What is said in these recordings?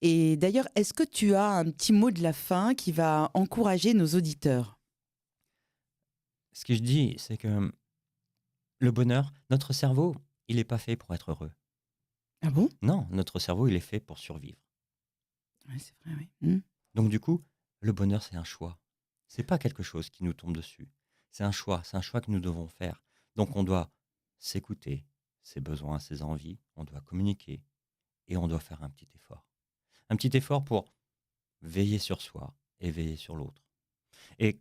Et d'ailleurs, est-ce que tu as un petit mot de la fin qui va encourager nos auditeurs? Ce que je dis, c'est que le bonheur, notre cerveau, il n'est pas fait pour être heureux. Ah bon? Non, notre cerveau, il est fait pour survivre. Ouais, c'est vrai, oui. Mmh. Donc du coup, le bonheur, c'est un choix. C'est pas quelque chose qui nous tombe dessus. C'est un choix que nous devons faire. Donc on doit s'écouter, ses besoins, ses envies, on doit communiquer et on doit faire un petit effort. Un petit effort pour veiller sur soi et veiller sur l'autre. Et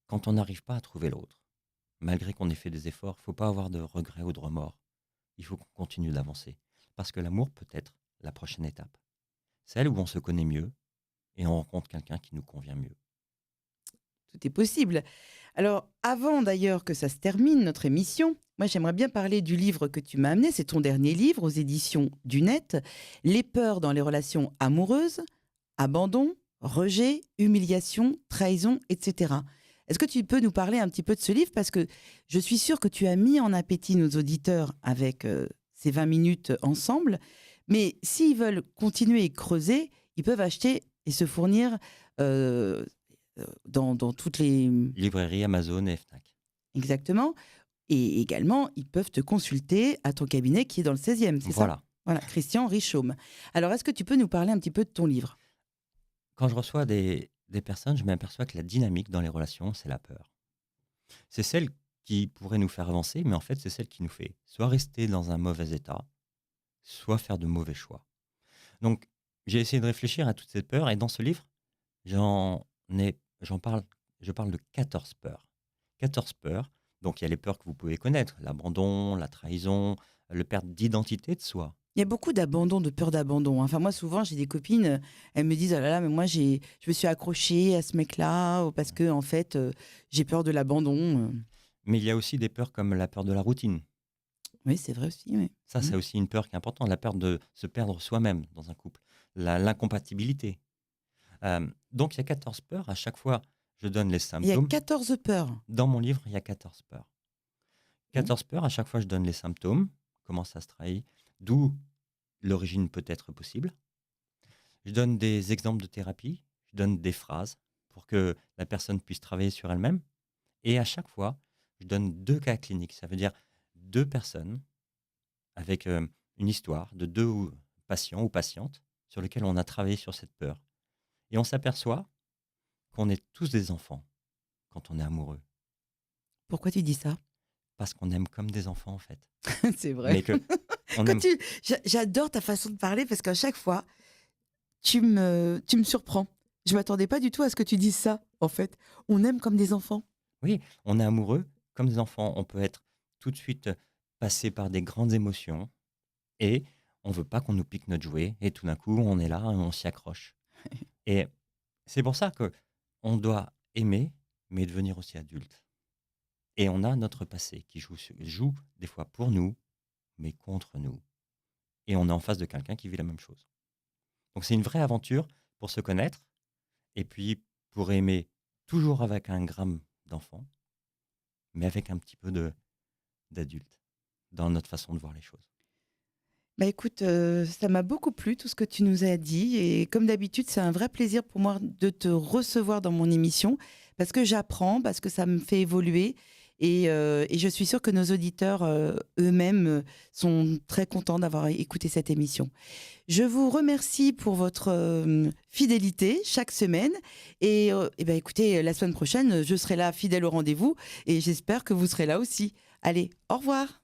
quand on n'arrive pas à trouver l'autre, malgré qu'on ait fait des efforts, il ne faut pas avoir de regrets ou de remords. Il faut qu'on continue d'avancer. Parce que l'amour peut être la prochaine étape. Celle où on se connaît mieux et on rencontre quelqu'un qui nous convient mieux. Tout est possible. Alors, avant d'ailleurs que ça se termine, notre émission, moi j'aimerais bien parler du livre que tu m'as amené. C'est ton dernier livre aux éditions du Net. Les peurs dans les relations amoureuses, abandon, rejet, humiliation, trahison, etc. Est-ce que tu peux nous parler un petit peu de ce livre? Parce que je suis sûre que tu as mis en appétit nos auditeurs avec ces 20 minutes ensemble. Mais s'ils veulent continuer et creuser, ils peuvent acheter et se fournir euh, dans toutes les... Librairie, Amazon et Fnac. Exactement. Et également, ils peuvent te consulter à ton cabinet qui est dans le 16e, c'est ça? Voilà. Voilà, Christian Richaume. Alors, est-ce que tu peux nous parler un petit peu de ton livre? Quand je reçois des personnes, je m'aperçois que la dynamique dans les relations, c'est la peur. C'est celle qui pourrait nous faire avancer, mais en fait, c'est celle qui nous fait soit rester dans un mauvais état, soit faire de mauvais choix. Donc, j'ai essayé de réfléchir à toute cette peur, et dans ce livre, j'en parle, je parle de 14 peurs. 14 peurs. Donc, il y a les peurs que vous pouvez connaître, l'abandon, la trahison, le perte d'identité de soi. Il y a beaucoup d'abandon, de peur d'abandon. Enfin, moi, souvent, j'ai des copines, elles me disent, oh là là, mais moi, je me suis accrochée à ce mec-là, parce que, en fait, j'ai peur de l'abandon. Mais il y a aussi des peurs comme la peur de la routine. Oui, c'est vrai aussi, oui. Ça, c'est aussi une peur qui est importante, la peur de se perdre soi-même dans un couple, l'incompatibilité. Donc, il y a 14 peurs. À chaque fois, je donne les Il y a symptômes. 14 peurs. Dans mon livre, il y a 14 peurs. Bon. 14 peurs, à chaque fois, je donne les symptômes, comment ça se trahit, d'où l'origine peut être possible. Je donne des exemples de thérapie, je donne des phrases pour que la personne puisse travailler sur elle-même. Et à chaque fois, je donne 2 cas cliniques. Ça veut dire 2 personnes avec une histoire de 2 patients ou patientes sur lesquels on a travaillé sur cette peur. Et on s'aperçoit qu'on est tous des enfants quand on est amoureux. Pourquoi tu dis ça? Parce qu'on aime comme des enfants, en fait. C'est vrai. Mais que on aime... J'adore ta façon de parler parce qu'à chaque fois, tu me surprends. Je m'attendais pas du tout à ce que tu dises ça, en fait. On aime comme des enfants. Oui, on est amoureux comme des enfants. On peut être tout de suite passé par des grandes émotions et on veut pas qu'on nous pique notre jouet. Et tout d'un coup, on est là et on s'y accroche. Et c'est pour ça que on doit aimer, mais devenir aussi adulte. Et on a notre passé qui joue des fois pour nous, mais contre nous. Et on est en face de quelqu'un qui vit la même chose. Donc c'est une vraie aventure pour se connaître et puis pour aimer toujours avec un gramme d'enfant, mais avec un petit peu d'adulte dans notre façon de voir les choses. Bah écoute, ça m'a beaucoup plu tout ce que tu nous as dit et comme d'habitude, c'est un vrai plaisir pour moi de te recevoir dans mon émission parce que j'apprends, parce que ça me fait évoluer et je suis sûre que nos auditeurs eux-mêmes sont très contents d'avoir écouté cette émission. Je vous remercie pour votre fidélité chaque semaine et ben écoutez, la semaine prochaine, je serai là fidèle au rendez-vous et j'espère que vous serez là aussi. Allez, au revoir.